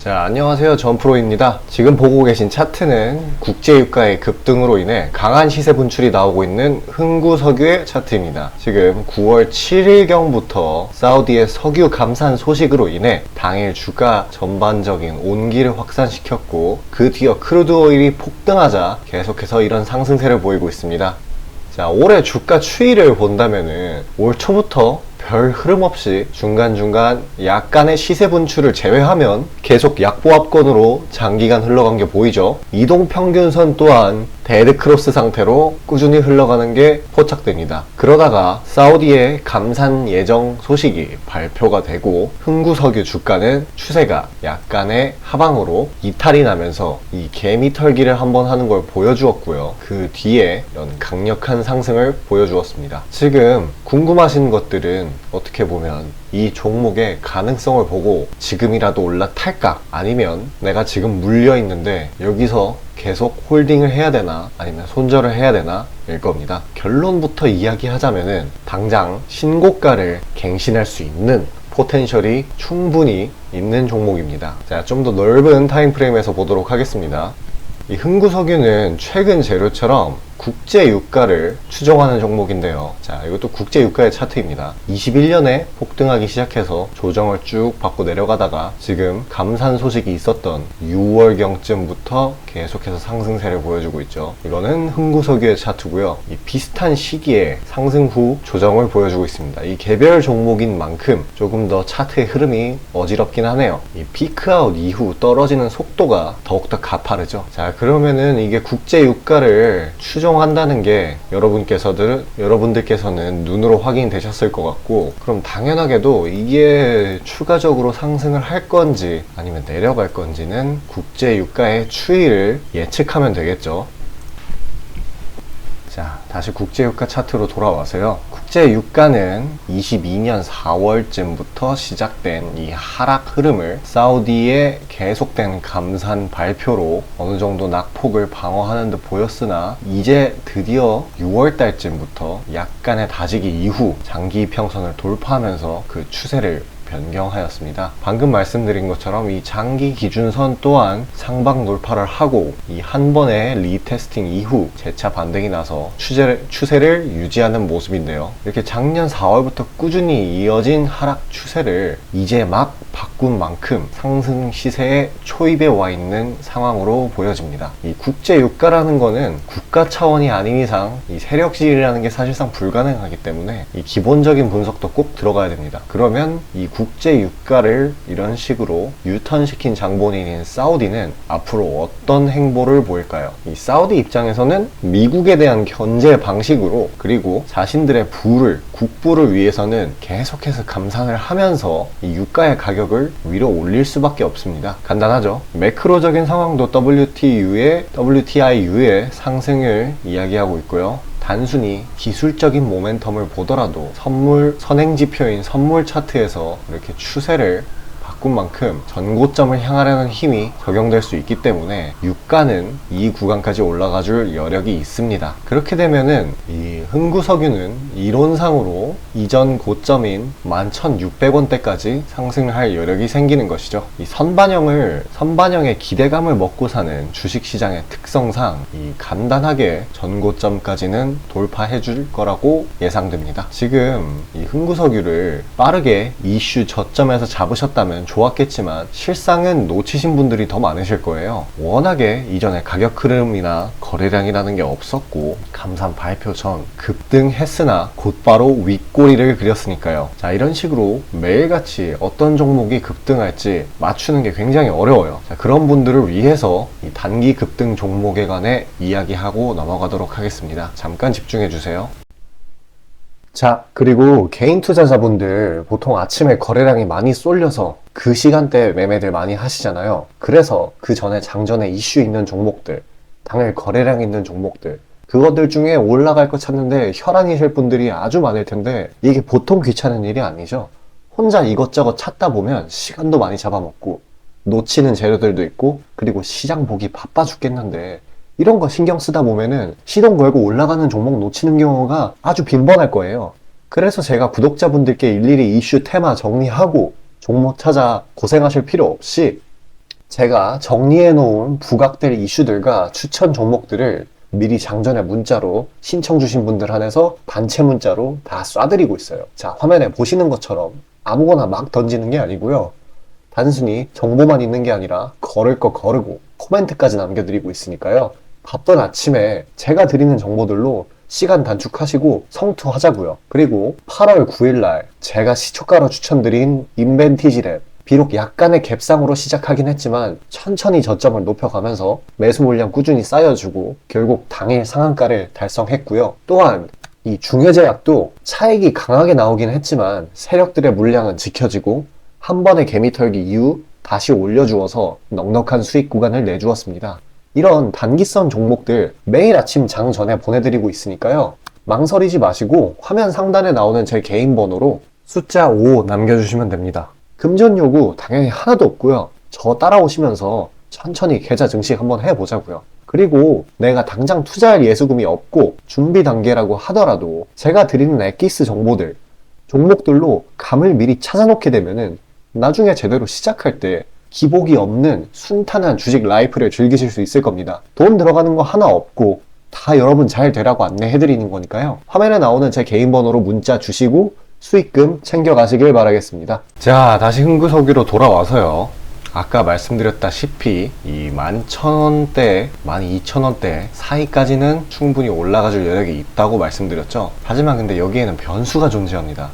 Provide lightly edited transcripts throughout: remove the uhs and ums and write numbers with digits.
자, 안녕하세요. 전프로입니다. 지금 보고 계신 차트는 국제유가의 급등으로 인해 강한 시세 분출이 나오고 있는 흥구석유의 차트입니다. 지금 9월 7일경부터 사우디의 석유 감산 소식으로 인해 당일 주가 전반적인 온기를 확산시켰고, 그 뒤어 크루드 오일이 폭등하자 계속해서 이런 상승세를 보이고 있습니다. 자, 올해 주가 추이를 본다면은 올 초부터 별 흐름 없이 중간중간 약간의 시세 분출을 제외하면 계속 약보합권으로 장기간 흘러간 게 보이죠. 이동평균선 또한 데드크로스 상태로 꾸준히 흘러가는 게 포착됩니다. 그러다가 사우디의 감산 예정 소식이 발표가 되고 흥구석유 주가는 추세가 약간의 하방으로 이탈이 나면서 이 개미털기를 한번 하는 걸 보여주었고요. 그 뒤에 이런 강력한 상승을 보여주었습니다. 지금 궁금하신 것들은 어떻게 보면 이 종목의 가능성을 보고 지금이라도 올라탈까, 아니면 내가 지금 물려 있는데 여기서 계속 홀딩을 해야 되나, 아니면 손절을 해야 되나 일 겁니다. 결론부터 이야기하자면은 당장 신고가를 갱신할 수 있는 포텐셜이 충분히 있는 종목입니다. 자, 좀 더 넓은 타임프레임에서 보도록 하겠습니다. 이 흥구석유는 최근 재료처럼 국제유가를 추종하는 종목인데요. 자, 이것도 국제유가의 차트입니다. 21년에 폭등하기 시작해서 조정을 쭉 받고 내려가다가 지금 감산 소식이 있었던 6월경쯤부터 계속해서 상승세를 보여주고 있죠. 이거는 흥구석유의 차트고요. 이 비슷한 시기에 상승 후 조정을 보여주고 있습니다. 이 개별 종목인 만큼 조금 더 차트의 흐름이 어지럽긴 하네요. 이 피크아웃 이후 떨어지는 속도가 더욱더 가파르죠. 자, 그러면은 이게 국제유가를 추종한다는 게 여러분들께서는 눈으로 확인되셨을 것 같고, 그럼 당연하게도 이게 추가적으로 상승을 할 건지 아니면 내려갈 건지는 국제유가의 추이를 예측하면 되겠죠. 자, 다시 국제유가 차트로 돌아와서요. 국제유가는 22년 4월쯤부터 시작된 이 하락 흐름을 사우디의 계속된 감산 발표로 어느 정도 낙폭을 방어하는 듯 보였으나, 이제 드디어 6월달쯤부터 약간의 다지기 이후 장기 이평선을 돌파하면서 그 추세를 변경하였습니다. 방금 말씀드린 것처럼 이 장기 기준선 또한 상방 돌파를 하고 이 한 번의 리테스팅 이후 재차 반등이 나서 추세를 유지하는 모습인데요. 이렇게 작년 4월부터 꾸준히 이어진 하락 추세를 이제 막 바꾼 만큼 상승 시세의 초입에 와 있는 상황으로 보여집니다. 이 국제유가라는 거는 국가 차원이 아닌 이상 이 세력지이라는 게 사실상 불가능하기 때문에 이 기본적인 분석도 꼭 들어가야 됩니다. 그러면 이 국제유가를 이런 식으로 유턴시킨 장본인인 사우디는 앞으로 어떤 행보를 보일까요? 이 사우디 입장에서는 미국에 대한 견제 방식으로, 그리고 자신들의 국부를 위해서는 계속해서 감산을 하면서 이 유가의 가격을 위로 올릴 수밖에 없습니다. 간단하죠? 매크로적인 상황도 WTIU의 상승을 이야기하고 있고요. 단순히 기술적인 모멘텀을 보더라도 선행지표인 선물 차트에서 이렇게 추세를 바꾼 만큼 전고점을 향하려는 힘이 적용될 수 있기 때문에 유가는 이 구간까지 올라가 줄 여력이 있습니다. 그렇게 되면은 이 흥구석유는 이론상으로 이전 고점인 11,600원대까지 상승을 할 여력이 생기는 것이죠. 이 선반영의 기대감을 먹고 사는 주식시장의 특성상 이 간단하게 전고점까지는 돌파해 줄 거라고 예상됩니다. 지금 이 흥구석유를 빠르게 이슈 저점에서 잡으셨다면 좋았겠지만 실상은 놓치신 분들이 더 많으실 거예요. 워낙에 이전에 가격 흐름이나 거래량이라는 게 없었고, 감산 발표 전 급등했으나 곧바로 윗꼬리를 그렸으니까요. 자, 이런 식으로 매일같이 어떤 종목이 급등할지 맞추는 게 굉장히 어려워요. 자, 그런 분들을 위해서 이 단기 급등 종목에 관해 이야기하고 넘어가도록 하겠습니다. 잠깐 집중해 주세요. 자, 그리고 개인 투자자분들 보통 아침에 거래량이 많이 쏠려서 그 시간대에 매매들 많이 하시잖아요. 그래서 그 전에 장전에 이슈 있는 종목들, 당일 거래량 있는 종목들, 그것들 중에 올라갈 거 찾는데 혈안이실 분들이 아주 많을 텐데, 이게 보통 귀찮은 일이 아니죠. 혼자 이것저것 찾다 보면 시간도 많이 잡아먹고 놓치는 재료들도 있고, 그리고 시장 보기 바빠 죽겠는데 이런 거 신경 쓰다 보면은 시동 걸고 올라가는 종목 놓치는 경우가 아주 빈번할 거예요. 그래서 제가 구독자분들께 일일이 이슈 테마 정리하고 종목 찾아 고생하실 필요 없이 제가 정리해놓은 부각될 이슈들과 추천 종목들을 미리 장전에 문자로 신청 주신 분들 한해서 단체 문자로 다 쏴드리고 있어요. 자, 화면에 보시는 것처럼 아무거나 막 던지는 게 아니고요. 단순히 정보만 있는 게 아니라 걸을 거 거르고 코멘트까지 남겨드리고 있으니까요. 바쁜 아침에 제가 드리는 정보들로 시간 단축하시고 성투하자고요. 그리고 8월 9일날 제가 시초가로 추천드린 인벤티지랩, 비록 약간의 갭상으로 시작하긴 했지만 천천히 저점을 높여가면서 매수 물량 꾸준히 쌓여주고 결국 당일 상한가를 달성했고요. 또한 이 중해제약도 차익이 강하게 나오긴 했지만 세력들의 물량은 지켜지고 한 번의 개미 털기 이후 다시 올려주어서 넉넉한 수익 구간을 내주었습니다. 이런 단기성 종목들 매일 아침 장 전에 보내드리고 있으니까요. 망설이지 마시고 화면 상단에 나오는 제 개인 번호로 숫자 5 남겨주시면 됩니다. 금전 요구 당연히 하나도 없고요. 저 따라오시면서 천천히 계좌 증식 한번 해보자고요. 그리고 내가 당장 투자할 예수금이 없고 준비 단계라고 하더라도 제가 드리는 엑기스 정보들, 종목들로 감을 미리 찾아놓게 되면은 나중에 제대로 시작할 때 기복이 없는 순탄한 주식 라이프를 즐기실 수 있을 겁니다. 돈 들어가는 거 하나 없고 다 여러분 잘 되라고 안내해드리는 거니까요. 화면에 나오는 제 개인 번호로 문자 주시고 수익금 챙겨가시길 바라겠습니다. 자, 다시 흥구석유로 돌아와서요. 아까 말씀드렸다시피 이 11,000원대, 12,000원대 사이까지는 충분히 올라가줄 여력이 있다고 말씀드렸죠. 하지만 근데 여기에는 변수가 존재합니다.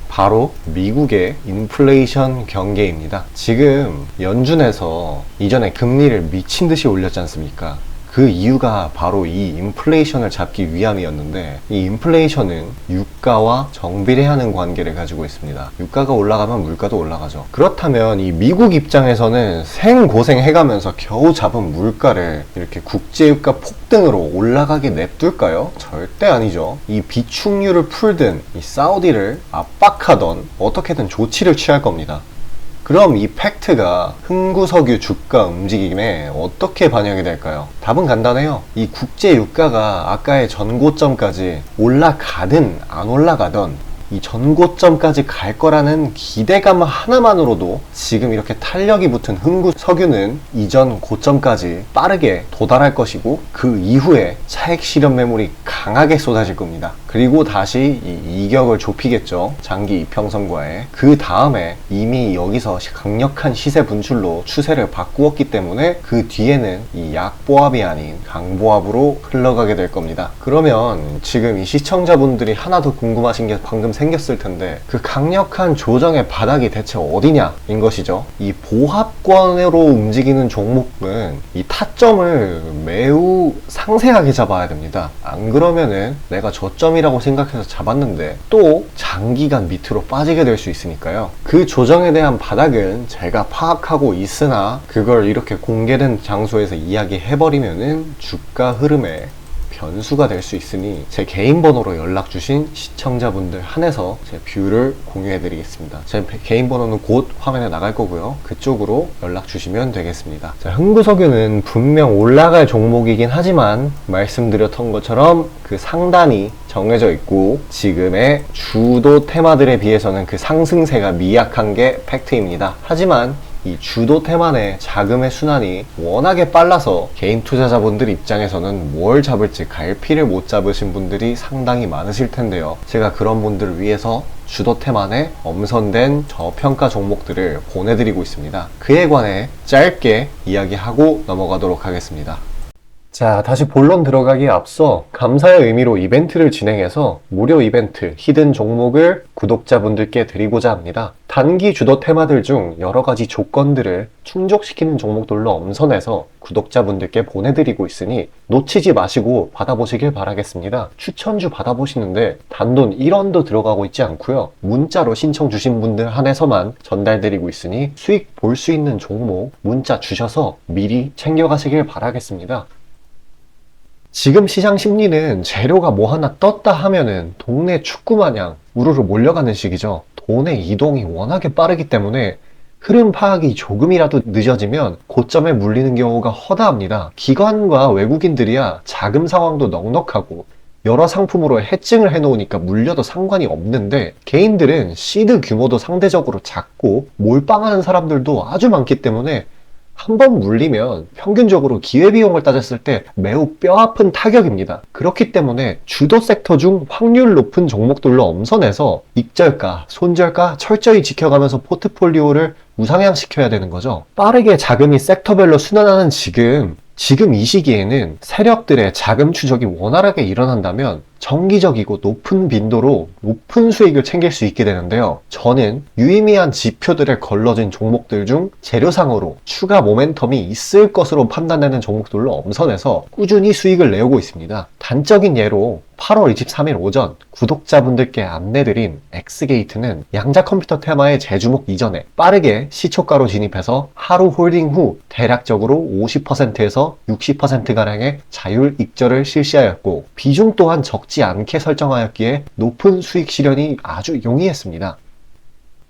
바로 미국의 인플레이션 경계입니다. 지금 연준에서 이전에 금리를 미친 듯이 올렸지 않습니까? 그 이유가 바로 이 인플레이션을 잡기 위함이었는데 이 인플레이션은 유가와 정비례하는 관계를 가지고 있습니다. 유가가 올라가면 물가도 올라가죠. 그렇다면 이 미국 입장에서는 생고생해가면서 겨우 잡은 물가를 이렇게 국제유가 폭등으로 올라가게 냅둘까요? 절대 아니죠. 이 비축유를 풀든 이 사우디를 압박하던 어떻게든 조치를 취할 겁니다. 그럼 이 팩트가 흥구석유 주가 움직임에 어떻게 반영이 될까요? 답은 간단해요. 이 국제 유가가 아까의 전고점까지 올라가든 안 올라가든 이 전고점까지 갈 거라는 기대감 하나만으로도 지금 이렇게 탄력이 붙은 흥구석유는 이전 고점까지 빠르게 도달할 것이고 그 이후에 차익 실현 매물이 강하게 쏟아질 겁니다. 그리고 다시 이 이격을 좁히겠죠. 장기 이평선과의. 그 다음에 이미 여기서 강력한 시세 분출로 추세를 바꾸었기 때문에 그 뒤에는 이 약보합이 아닌 강보합으로 흘러가게 될 겁니다. 그러면 지금 이 시청자분들이 하나 더 궁금하신 게 방금 생겼을 텐데 그 강력한 조정의 바닥이 대체 어디냐인 것이죠. 이 보합권으로 움직이는 종목은 이 타점을 매우 상세하게 잡아야 됩니다. 안 그러면은 내가 저점이라고 생각해서 잡았는데 또 장기간 밑으로 빠지게 될 수 있으니까요. 그 조정에 대한 바닥은 제가 파악하고 있으나 그걸 이렇게 공개된 장소에서 이야기해버리면은 주가 흐름에 변수가 될 수 있으니 제 개인 번호로 연락 주신 시청자분들 한해서 제 뷰를 공유해 드리겠습니다. 제 개인 번호는 곧 화면에 나갈 거고요. 그쪽으로 연락 주시면 되겠습니다. 자, 흥구석유는 분명 올라갈 종목이긴 하지만 말씀드렸던 것처럼 그 상단이 정해져 있고 지금의 주도 테마들에 비해서는 그 상승세가 미약한 게 팩트입니다. 하지만 이 주도 테마의 자금의 순환이 워낙에 빨라서 개인 투자자분들 입장에서는 뭘 잡을지 갈피를 못 잡으신 분들이 상당히 많으실 텐데요. 제가 그런 분들을 위해서 주도 테마의 엄선된 저평가 종목들을 보내드리고 있습니다. 그에 관해 짧게 이야기하고 넘어가도록 하겠습니다. 자, 다시 본론 들어가기에 앞서 감사의 의미로 이벤트를 진행해서 무료 이벤트 히든 종목을 구독자분들께 드리고자 합니다. 단기 주도 테마들 중 여러 가지 조건들을 충족시키는 종목들로 엄선해서 구독자분들께 보내드리고 있으니 놓치지 마시고 받아보시길 바라겠습니다. 추천주 받아보시는데 단돈 1원도 들어가고 있지 않고요. 문자로 신청 주신 분들 한해서만 전달드리고 있으니 수익 볼 수 있는 종목 문자 주셔서 미리 챙겨가시길 바라겠습니다. 지금 시장 심리는 재료가 뭐 하나 떴다 하면은 동네 축구 마냥 우르르 몰려가는 시기죠. 돈의 이동이 워낙에 빠르기 때문에 흐름 파악이 조금이라도 늦어지면 고점에 물리는 경우가 허다합니다. 기관과 외국인들이야 자금 상황도 넉넉하고 여러 상품으로 해칭을 해놓으니까 물려도 상관이 없는데 개인들은 시드 규모도 상대적으로 작고 몰빵하는 사람들도 아주 많기 때문에 한 번 물리면 평균적으로 기회비용을 따졌을 때 매우 뼈아픈 타격입니다. 그렇기 때문에 주도 섹터 중 확률 높은 종목들로 엄선해서 익절가, 손절가 철저히 지켜가면서 포트폴리오를 우상향시켜야 되는 거죠. 빠르게 자금이 섹터별로 순환하는 지금 이 시기에는 세력들의 자금 추적이 원활하게 일어난다면 정기적이고 높은 빈도로 높은 수익을 챙길 수 있게 되는데요. 저는 유의미한 지표들에 걸러진 종목들 중 재료상으로 추가 모멘텀이 있을 것으로 판단되는 종목들로 엄선해서 꾸준히 수익을 내오고 있습니다. 단적인 예로 8월 23일 오전 구독자분들께 안내드린 엑스게이트는 양자 컴퓨터 테마의 재주목 이전에 빠르게 시초가로 진입해서 하루 홀딩 후 대략적으로 50%에서 60%가량의 자율 익절을 실시하였고 비중 또한 적지 않게 설정하였기에 높은 수익 실현이 아주 용이했습니다.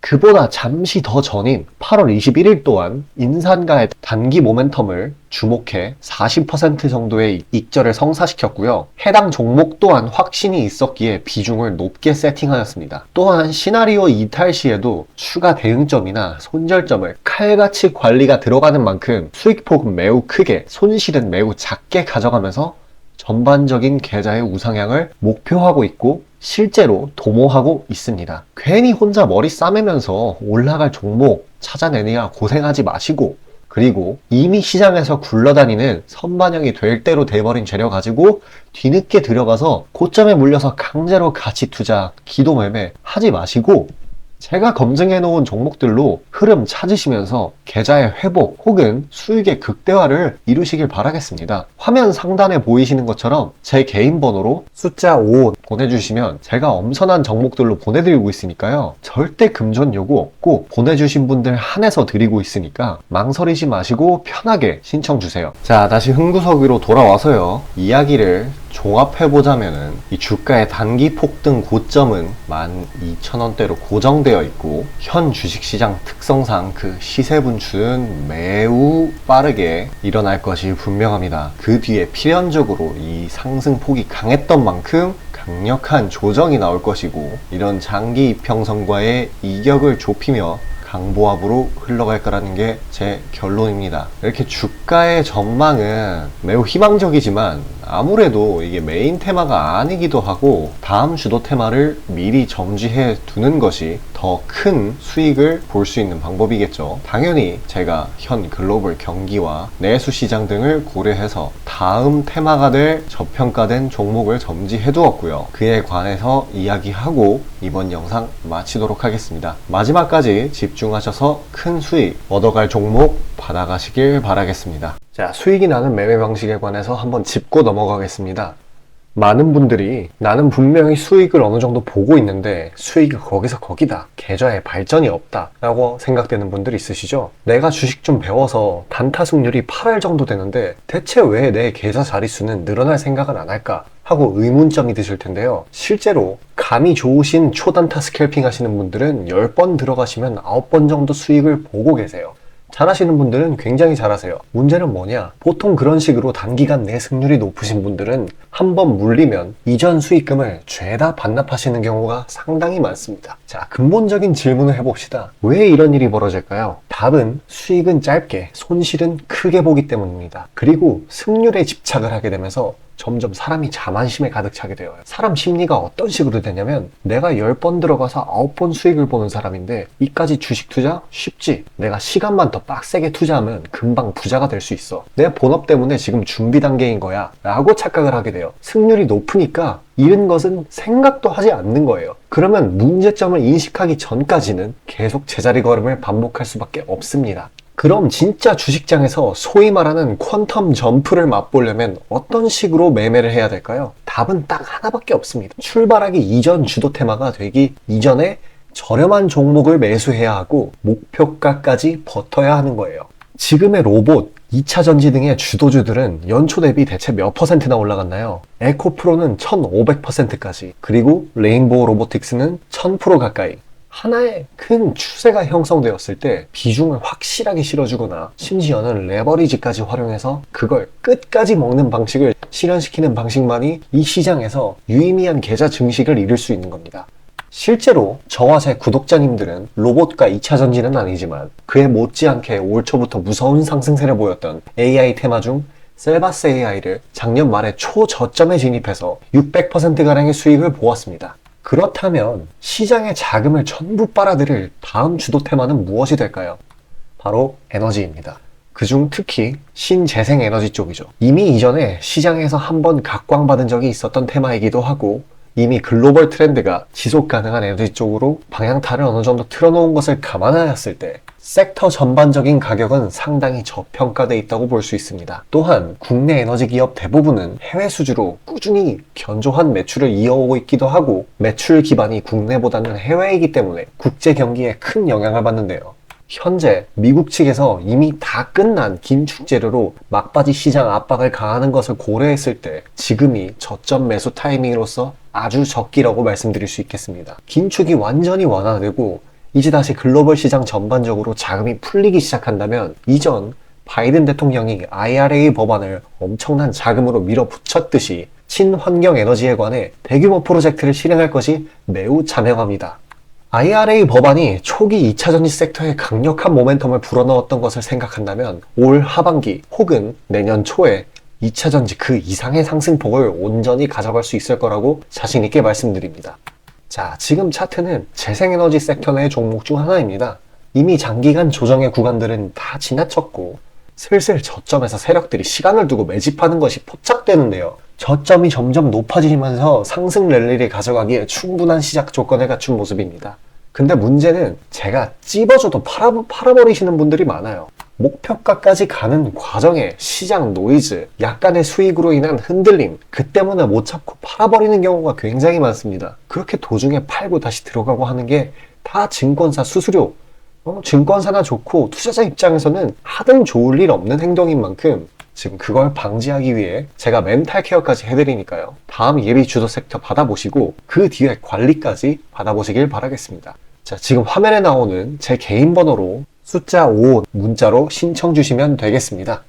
그보다 잠시 더 전인 8월 21일 또한 인산가의 단기 모멘텀을 주목해 40% 정도의 익절을 성사시켰고요. 해당 종목 또한 확신이 있었기에 비중을 높게 세팅하였습니다. 또한 시나리오 이탈 시에도 추가 대응점이나 손절점을 칼같이 관리가 들어가는 만큼 수익폭은 매우 크게, 손실은 매우 작게 가져가면서 전반적인 계좌의 우상향을 목표하고 있고 실제로 도모하고 있습니다. 괜히 혼자 머리 싸매면서 올라갈 종목 찾아내느냐 고생하지 마시고, 그리고 이미 시장에서 굴러다니는 선반영이 될 대로 돼버린 재료 가지고 뒤늦게 들어가서 고점에 물려서 강제로 가치 투자, 기도 매매 하지 마시고 제가 검증해 놓은 종목들로 흐름 찾으시면서 계좌의 회복 혹은 수익의 극대화를 이루시길 바라겠습니다. 화면 상단에 보이시는 것처럼 제 개인 번호로 숫자 5 보내주시면 제가 엄선한 종목들로 보내드리고 있으니까요. 절대 금전 요구 없고 보내주신 분들 한해서 드리고 있으니까 망설이지 마시고 편하게 신청 주세요. 자, 다시 흥구석으로 돌아와서요. 이야기를 종합해보자면은 이 주가의 단기 폭등 고점은 12,000원대로 고정되어 있고 현 주식시장 특성상 그 시세 분출은 매우 빠르게 일어날 것이 분명합니다. 그 뒤에 필연적으로 이 상승폭이 강했던 만큼 강력한 조정이 나올 것이고 이런 장기 이평선과의 이격을 좁히며 강보합으로 흘러갈 거라는 게 제 결론입니다. 이렇게 주가의 전망은 매우 희망적이지만 아무래도 이게 메인 테마가 아니기도 하고 다음 주도 테마를 미리 점지해 두는 것이 더 큰 수익을 볼 수 있는 방법이겠죠. 당연히 제가 현 글로벌 경기와 내수 시장 등을 고려해서 다음 테마가 될 저평가된 종목을 점지해 두었고요. 그에 관해서 이야기하고 이번 영상 마치도록 하겠습니다. 마지막까지 집중하셔서 큰 수익 얻어갈 종목 받아가시길 바라겠습니다. 자, 수익이 나는 매매 방식에 관해서 한번 짚고 넘어가겠습니다. 많은 분들이 나는 분명히 수익을 어느 정도 보고 있는데 수익이 거기서 거기다, 계좌에 발전이 없다 라고 생각되는 분들이 있으시죠? 내가 주식 좀 배워서 단타 승률이 8할 정도 되는데 대체 왜 내 계좌 자릿수는 늘어날 생각은 안 할까 하고 의문점이 드실 텐데요. 실제로 감이 좋으신 초단타 스캘핑 하시는 분들은 10번 들어가시면 9번 정도 수익을 보고 계세요. 잘하시는 분들은 굉장히 잘하세요. 문제는 뭐냐? 보통 그런 식으로 단기간 내 승률이 높으신 분들은 한번 물리면 이전 수익금을 죄다 반납하시는 경우가 상당히 많습니다. 자, 근본적인 질문을 해봅시다. 왜 이런 일이 벌어질까요? 답은 수익은 짧게, 손실은 크게 보기 때문입니다. 그리고 승률에 집착을 하게 되면서 점점 사람이 자만심에 가득 차게 돼요. 사람 심리가 어떤 식으로 되냐면 내가 10번 들어가서 9번 수익을 보는 사람인데 이까지 주식 투자? 쉽지. 내가 시간만 더 빡세게 투자하면 금방 부자가 될 수 있어. 내 본업 때문에 지금 준비 단계인 거야 라고 착각을 하게 돼요. 승률이 높으니까 잃은 것은 생각도 하지 않는 거예요. 그러면 문제점을 인식하기 전까지는 계속 제자리 걸음을 반복할 수밖에 없습니다. 그럼 진짜 주식장에서 소위 말하는 퀀텀 점프를 맛보려면 어떤 식으로 매매를 해야 될까요? 답은 딱 하나밖에 없습니다. 출발하기 이전 주도 테마가 되기 이전에 저렴한 종목을 매수해야 하고 목표가까지 버텨야 하는 거예요. 지금의 로봇, 2차 전지 등의 주도주들은 연초 대비 대체 몇 %나 올라갔나요? 에코프로는 1500%까지, 그리고 레인보우 로보틱스는 1000% 가까이. 하나의 큰 추세가 형성되었을 때 비중을 확실하게 실어주거나 심지어는 레버리지까지 활용해서 그걸 끝까지 먹는 방식을 실현시키는 방식만이 이 시장에서 유의미한 계좌 증식을 이룰 수 있는 겁니다. 실제로 저와 제 구독자님들은 로봇과 2차 전지는 아니지만 그에 못지않게 올 초부터 무서운 상승세를 보였던 AI 테마 중 셀바스 AI를 작년 말에 초저점에 진입해서 600%가량의 수익을 보았습니다. 그렇다면 시장의 자금을 전부 빨아들일 다음 주도 테마는 무엇이 될까요? 바로 에너지입니다. 그중 특히 신재생에너지 쪽이죠. 이미 이전에 시장에서 한번 각광받은 적이 있었던 테마이기도 하고 이미 글로벌 트렌드가 지속 가능한 에너지 쪽으로 방향타를 어느 정도 틀어놓은 것을 감안하였을 때 섹터 전반적인 가격은 상당히 저평가되어 있다고 볼 수 있습니다. 또한 국내 에너지 기업 대부분은 해외 수주로 꾸준히 견조한 매출을 이어오고 있기도 하고 매출 기반이 국내보다는 해외이기 때문에 국제 경기에 큰 영향을 받는데요. 현재 미국 측에서 이미 다 끝난 긴축 재료로 막바지 시장 압박을 가하는 것을 고려했을 때 지금이 저점 매수 타이밍으로서 아주 적기라고 말씀드릴 수 있겠습니다. 긴축이 완전히 완화되고 이제 다시 글로벌 시장 전반적으로 자금이 풀리기 시작한다면 이전 바이든 대통령이 IRA 법안을 엄청난 자금으로 밀어붙였듯이 친환경 에너지에 관해 대규모 프로젝트를 실행할 것이 매우 자명합니다. IRA 법안이 초기 2차전지 섹터에 강력한 모멘텀을 불어넣었던 것을 생각한다면 올 하반기 혹은 내년 초에 2차전지 그 이상의 상승폭을 온전히 가져갈 수 있을 거라고 자신있게 말씀드립니다. 자, 지금 차트는 재생에너지 섹터 내 종목 중 하나입니다. 이미 장기간 조정의 구간들은 다 지나쳤고 슬슬 저점에서 세력들이 시간을 두고 매집하는 것이 포착되는데요. 저점이 점점 높아지면서 상승 랠리를 가져가기에 충분한 시작 조건을 갖춘 모습입니다. 근데 문제는 제가 찝어줘도 팔아버리시는 분들이 많아요. 목표가까지 가는 과정에 시장 노이즈, 약간의 수익으로 인한 흔들림, 그 때문에 못 참고 팔아버리는 경우가 굉장히 많습니다. 그렇게 도중에 팔고 다시 들어가고 하는 게 다 증권사 수수료, 증권사나 좋고 투자자 입장에서는 하등 좋을 일 없는 행동인 만큼 지금 그걸 방지하기 위해 제가 멘탈 케어까지 해드리니까요. 다음 예비 주도 섹터 받아보시고 그 뒤에 관리까지 받아보시길 바라겠습니다. 자, 지금 화면에 나오는 제 개인 번호로 숫자 5 문자로 신청 주시면 되겠습니다.